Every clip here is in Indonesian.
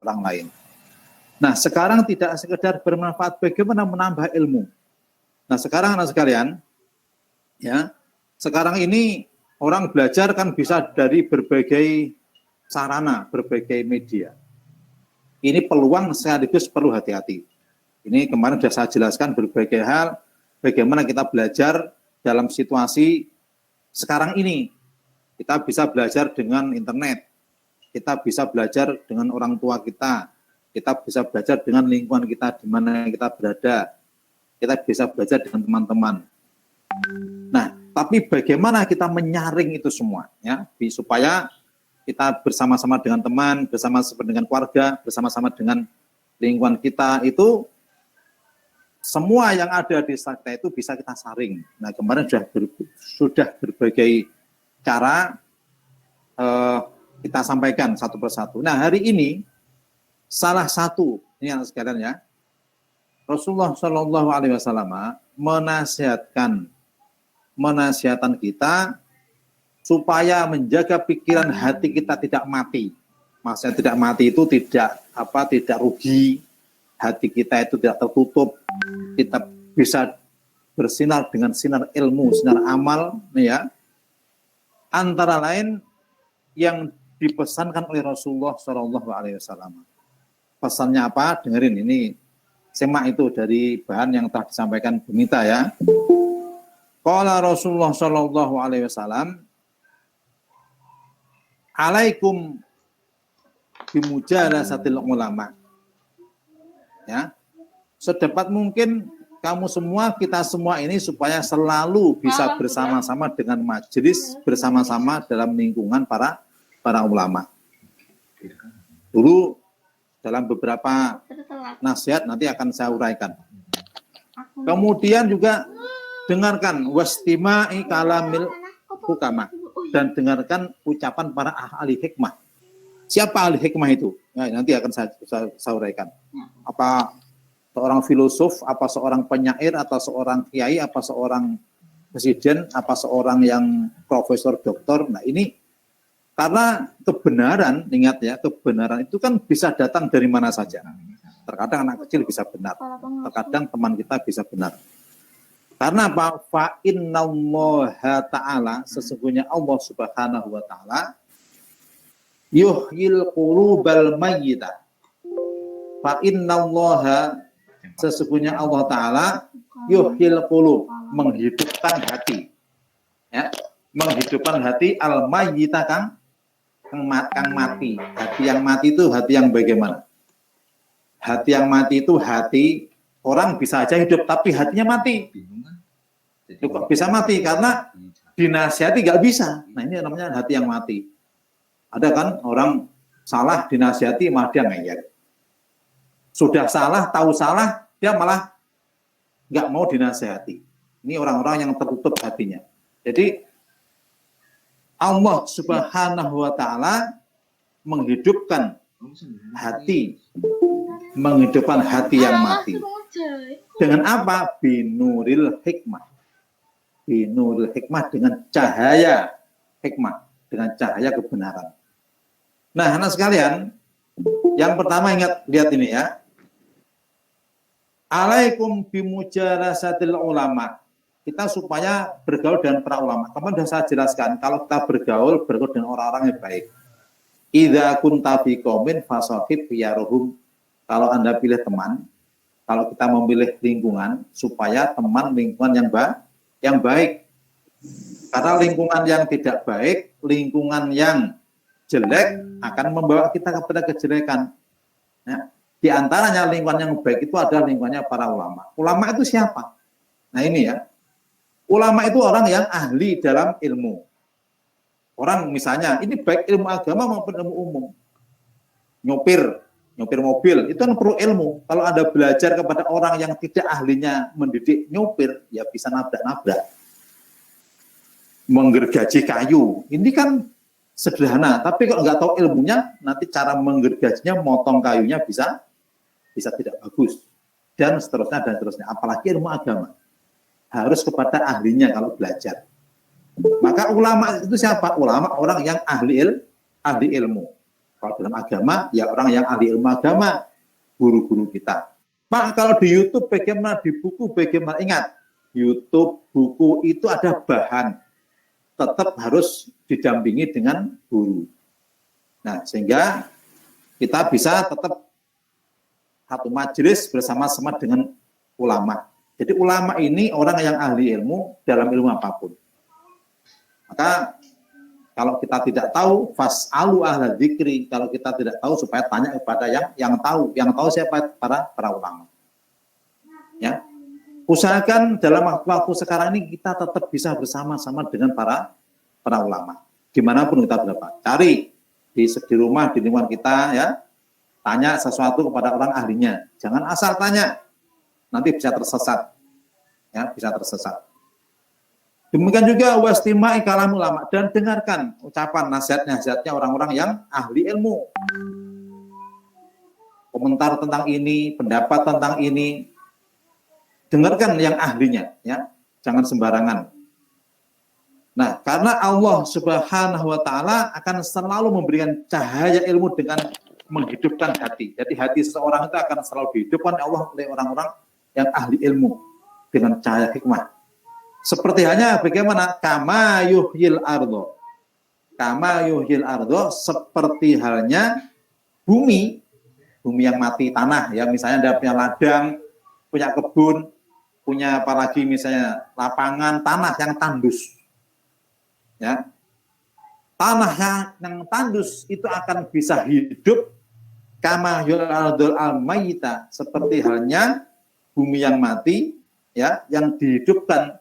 orang lain. Nah, sekarang tidak sekedar bermanfaat, bagaimana menambah ilmu. Nah, sekarang anak sekalian, ya, sekarang ini orang belajar kan bisa dari berbagai sarana, berbagai media. Ini peluang sekaligus perlu hati-hati. Ini kemarin sudah saya jelaskan berbagai hal, bagaimana kita belajar dalam situasi sekarang ini. Kita bisa belajar dengan internet, kita bisa belajar dengan orang tua kita bisa belajar dengan lingkungan kita di mana kita berada, kita bisa belajar dengan teman-teman. Nah, tapi bagaimana kita menyaring itu semua, ya, supaya kita bersama-sama dengan teman, bersama-sama dengan keluarga, bersama-sama dengan lingkungan kita itu semua yang ada di kita itu bisa kita saring. Nah, kemarin sudah berbagai cara kita sampaikan satu persatu. Nah, hari ini salah satu ini anak sekalian ya, Rasulullah Shallallahu Alaihi Wasallam menasihatkan kita supaya menjaga pikiran hati kita tidak mati. Maksudnya tidak mati itu tidak rugi, hati kita itu tidak tertutup, kita bisa bersinar dengan sinar ilmu, sinar amal, ya. Antara lain yang dipesankan oleh Rasulullah Shallallahu Alaihi Wasallam. Pesannya apa? Dengerin ini, semak itu dari bahan yang telah disampaikan Bu Mita ya. Qala Rasulullah Shallallahu Alaihi Wasallam, alaikum bimujalasatil ulama. Ya, sedapat mungkin kamu semua, kita semua ini supaya selalu bisa bersama-sama dengan majelis, bersama-sama dalam lingkungan para ulama. Dulu dalam beberapa nasihat nanti akan saya uraikan. Kemudian juga dengarkan wastima'i kalamil hukama, dan dengarkan ucapan para ahli hikmah. Siapa ahli hikmah itu? Nah, nanti akan saya uraikan. Apa seorang filosof, apa seorang penyair, atau seorang kiai, apa seorang presiden, apa seorang yang profesor, doktor. Nah, ini karena kebenaran, ingat ya, kebenaran itu kan bisa datang dari mana saja. Terkadang anak kecil bisa benar, terkadang teman kita bisa benar. Karena apa? Fa innallaha ta'ala, sesungguhnya Allah Subhanahu wa ta'ala yuhyil qulubal mayyita. Fa innallaha, sesungguhnya Allah ta'ala yuhyil qulub, menghidupkan hati. Ya, menghidupkan hati al-mayyita kang mati. Hati yang mati itu hati yang bagaimana? Hati yang mati itu hati orang bisa aja hidup tapi hatinya mati. Itu kok bisa mati? Karena dinasihati nggak bisa. Nah, ini namanya hati yang mati. Ada kan orang salah dinasihati malah dia ngeyel. Sudah salah, tahu salah, dia malah nggak mau dinasihati. Ini orang-orang yang tertutup hatinya. Jadi Allah Subhanahu wa ta'ala menghidupkan hati, menghidupkan hati yang mati. Dengan apa? Binuril hikmah. Binuril hikmah, dengan cahaya hikmah, dengan cahaya kebenaran. Nah, anak sekalian, yang pertama ingat, lihat ini ya. Alaikum bimujalasatil ulama. Kita supaya bergaul dengan para ulama. Kemarin sudah saya jelaskan, kalau kita bergaul dengan orang-orang yang baik. Idza kunta fi qaumin fasahib yaruhum. Kalau Anda pilih teman, kalau kita memilih lingkungan, supaya teman lingkungan yang baik. Karena lingkungan yang tidak baik, lingkungan yang jelek akan membawa kita kepada kejelekan. Ya. Di antaranya lingkungan yang baik itu adalah lingkungannya para ulama. Ulama itu siapa? Nah, ini ya. Ulama itu orang yang ahli dalam ilmu. Orang misalnya, ini baik ilmu agama maupun ilmu umum. Nyopir mobil, itu kan perlu ilmu. Kalau Anda belajar kepada orang yang tidak ahlinya mendidik nyopir, ya bisa nabrak-nabrak. Menggergaji kayu, ini kan sederhana. Tapi kalau nggak tahu ilmunya, nanti cara menggergajinya, motong kayunya bisa tidak bagus. Dan seterusnya. Apalagi ilmu agama. Harus kepada ahlinya kalau belajar. Maka ulama itu siapa? Ulama orang yang ahli ilmu. Kalau dalam agama, ya orang yang ahli ilmu agama, guru-guru kita. Pak, kalau di YouTube bagaimana, di buku bagaimana? Ingat, YouTube, buku itu ada bahan. Tetap harus didampingi dengan guru. Nah, sehingga kita bisa tetap satu majelis bersama-sama dengan ulama. Jadi ulama ini orang yang ahli ilmu dalam ilmu apapun. Maka kalau kita tidak tahu, fas'alu ahla dzikri. Kalau kita tidak tahu, supaya tanya kepada yang tahu. Yang tahu siapa? Para ulama. Ya. Usahakan dalam waktu sekarang ini kita tetap bisa bersama-sama dengan para ulama. Dimanapun kita berada. Cari di rumah, di lingkungan kita, ya. Tanya sesuatu kepada orang ahlinya. Jangan asal tanya. Nanti bisa tersesat. Ya, bisa tersesat. Demikian juga wastima'i kalam ulama, dan dengarkan ucapan nasihat-nasihatnya orang-orang yang ahli ilmu. Komentar tentang ini, pendapat tentang ini, dengarkan yang ahlinya, ya. Jangan sembarangan. Nah, karena Allah Subhanahu wa taala akan selalu memberikan cahaya ilmu dengan menghidupkan hati. Jadi hati seseorang itu akan selalu dihidupkan Allah oleh orang-orang yang ahli ilmu dengan cahaya hikmah. Seperti halnya bagaimana? Kama yuhyil ardo. Kama yuhyil ardo, seperti halnya bumi yang mati, tanah, ya. Misalnya Anda punya ladang, punya kebun, punya apalagi misalnya lapangan, tanah yang tandus. Ya. Tanah yang tandus itu akan bisa hidup kama yuhyil ardul al-mayyita, seperti halnya bumi yang mati, ya, yang dihidupkan.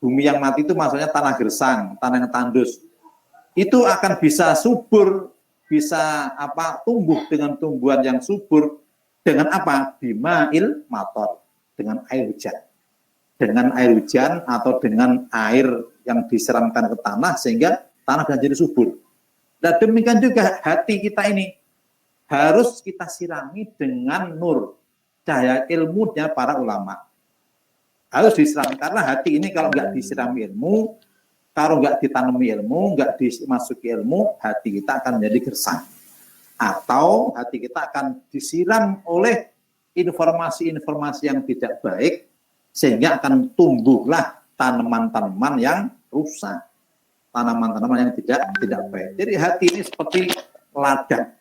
Bumi yang mati itu maksudnya tanah gersang, tanah yang tandus. Itu akan bisa subur, bisa tumbuh dengan tumbuhan yang subur dengan apa? Bima'il mator, dengan air hujan. Dengan air hujan atau dengan air yang disiramkan ke tanah sehingga tanah menjadi subur. Dan demikian juga hati kita ini harus kita sirami dengan nur, cahaya ilmunya para ulama. Harus disirami, karena hati ini kalau nggak disirami ilmu, kalau nggak ditanami ilmu, nggak dimasuki ilmu, hati kita akan menjadi gersang. Atau hati kita akan disiram oleh informasi-informasi yang tidak baik, sehingga akan tumbuhlah tanaman-tanaman yang rusak, tanaman-tanaman yang tidak baik. Jadi hati ini seperti ladang,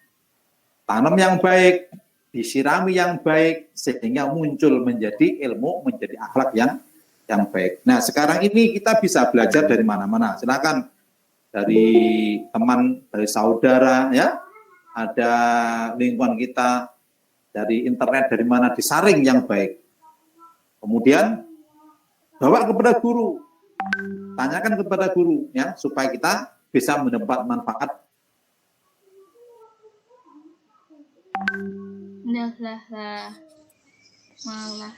tanam yang baik, disirami yang baik, sehingga muncul menjadi ilmu, menjadi akhlak yang baik. Nah, sekarang ini kita bisa belajar dari mana-mana. Silakan dari teman, dari saudara, ya, ada lingkungan kita, dari internet, dari mana, disaring yang baik. Kemudian bawa kepada guru, tanyakan kepada guru, ya, supaya kita bisa mendapat manfaat. Lah malah.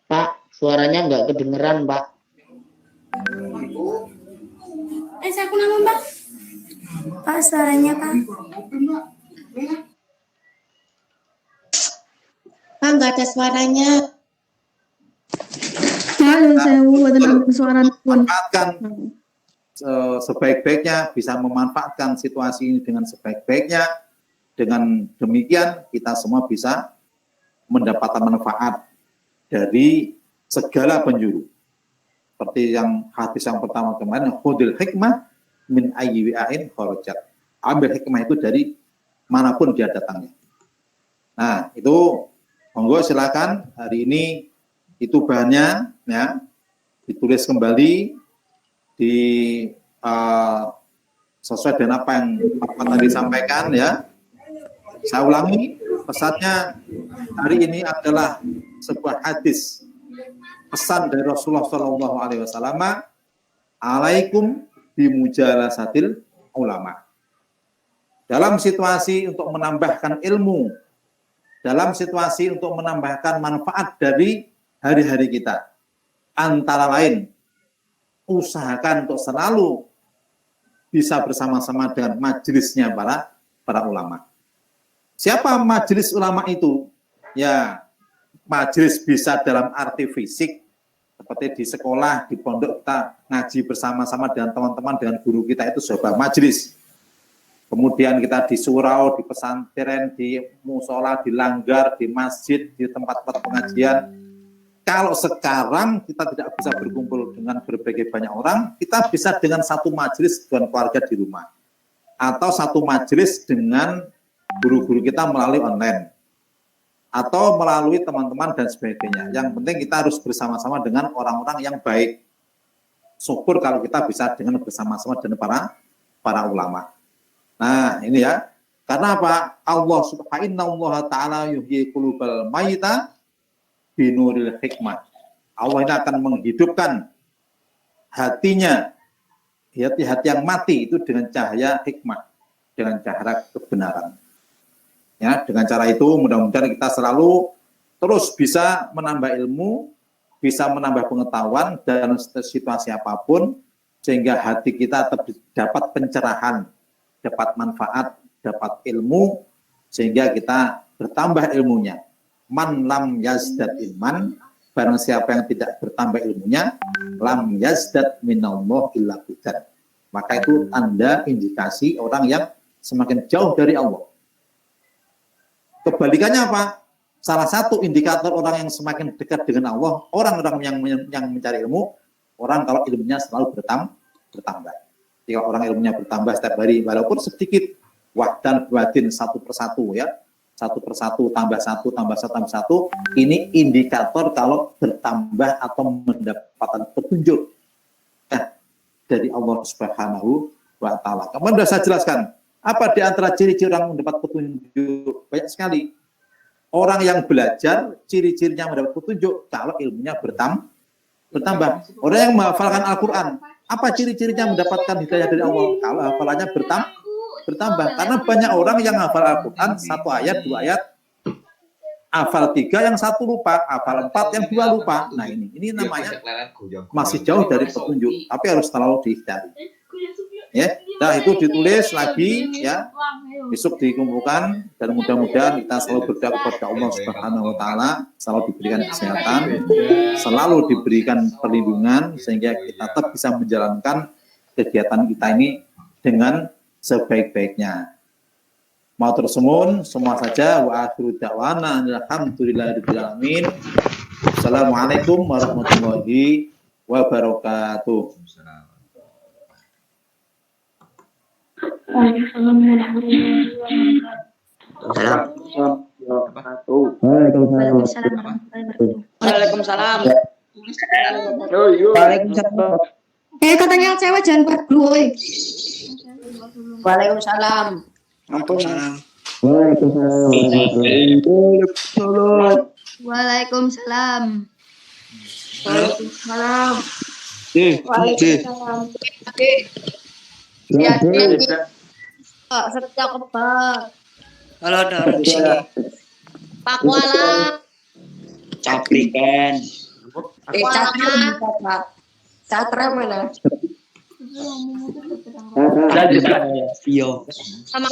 Pak, suaranya nggak kedengeran, Pak. Aku nama Mbak. Pak, suaranya Pak. Pak, nggak ada suaranya. Halo, saya buat suara pun. Manfaatkan sebaik-baiknya, bisa memanfaatkan situasi ini dengan sebaik-baiknya. Dengan demikian kita semua bisa mendapatkan manfaat dari segala penjuru. Seperti yang hadis yang pertama kemarin, khudil hikmah min ayyi wi'ain kharajat. Ambil hikmah itu dari manapun dia datangnya. Nah, itu monggo silakan, hari ini itu bahannya, ya, ditulis kembali di sesuai dengan apa yang Bapak tadi sampaikan, ya. Saya ulangi, pesannya hari ini adalah sebuah hadis. Pesan dari Rasulullah SAW, alaikum bimujalasatil ulama. Dalam situasi untuk menambahkan ilmu, dalam situasi untuk menambahkan manfaat dari hari-hari kita, antara lain usahakan untuk selalu bisa bersama-sama dengan majelisnya para ulama. Siapa majelis ulama itu? Ya, majelis bisa dalam arti fisik, seperti di sekolah, di pondok kita ngaji bersama-sama dengan teman-teman, dengan guru kita, itu sebuah majelis. Kemudian kita di surau, di pesantren, di musola, di langgar, di masjid, di tempat-tempat pengajian. Kalau sekarang kita tidak bisa berkumpul dengan berbagai banyak orang, kita bisa dengan satu majelis dengan keluarga di rumah. Atau satu majelis dengan guru-guru kita melalui online. Atau melalui teman-teman dan sebagainya. Yang penting kita harus bersama-sama dengan orang-orang yang baik. Syukur kalau kita bisa dengan bersama-sama dengan para ulama. Nah, ini ya. Karena apa? Allah subhanahu wa ta'ala yuhyi qulubal mayita binuril hikmah. Allah ini akan menghidupkan hatinya, hati-hati yang mati itu dengan cahaya hikmah, dengan cahaya kebenaran. Ya, dengan cara itu mudah-mudahan kita selalu terus bisa menambah ilmu, bisa menambah pengetahuan dalam situasi apapun, sehingga hati kita dapat pencerahan, dapat manfaat, dapat ilmu, sehingga kita bertambah ilmunya. Man lam yazdad ilman, barang siapa yang tidak bertambah ilmunya, lam yazdad minallah illa hudan. Maka itu tanda indikasi orang yang semakin jauh dari Allah. Kebalikannya apa? Salah satu indikator orang yang semakin dekat dengan Allah, orang-orang yang mencari ilmu, orang kalau ilmunya selalu bertambah. Jika orang ilmunya bertambah setiap hari, walaupun sedikit, wahdan batin satu persatu ya, satu persatu tambah satu tambah satu tambah satu, ini indikator kalau bertambah atau mendapatkan petunjuk dari Allah Subhanahu wa Ta'ala. Kemudian sudah saya jelaskan, apa di antara ciri-ciri orang mendapat petunjuk? Banyak sekali. Orang yang belajar, ciri-cirinya mendapat petunjuk kalau ilmunya bertambah. Orang yang menghafalkan Al-Quran, apa ciri-cirinya mendapatkan hidayah dari Allah? Kalau hafalannya bertambah. Karena banyak orang yang hafal Al-Quran, satu ayat, dua ayat, hafal 3, yang satu lupa, hafal 4, yang 2 lupa. Nah ini namanya masih jauh dari petunjuk, tapi harus selalu dihindari. Ya, nah itu ditulis lagi ya, besok dikumpulkan, dan mudah-mudahan kita selalu berdoa kepada Allah Subhanahu wa Ta'ala, selalu diberikan kesehatan, selalu diberikan perlindungan, sehingga kita tetap bisa menjalankan kegiatan kita ini dengan sebaik-baiknya. Mau tersumun semua saja, wa akhiru da'wana alhamdulillahirabbil alamin. Assalamualaikum warahmatullahi wabarakatuh. Waalaikumsalam. Katanya cewek jangan buat dulu. Waalaikumsalam. Waalaikumsalam. Ya, sejak kebak. Halo, ada orang di sini. Pak Kuala. Caprikan. Catra mana? Dan juga Vio. Sama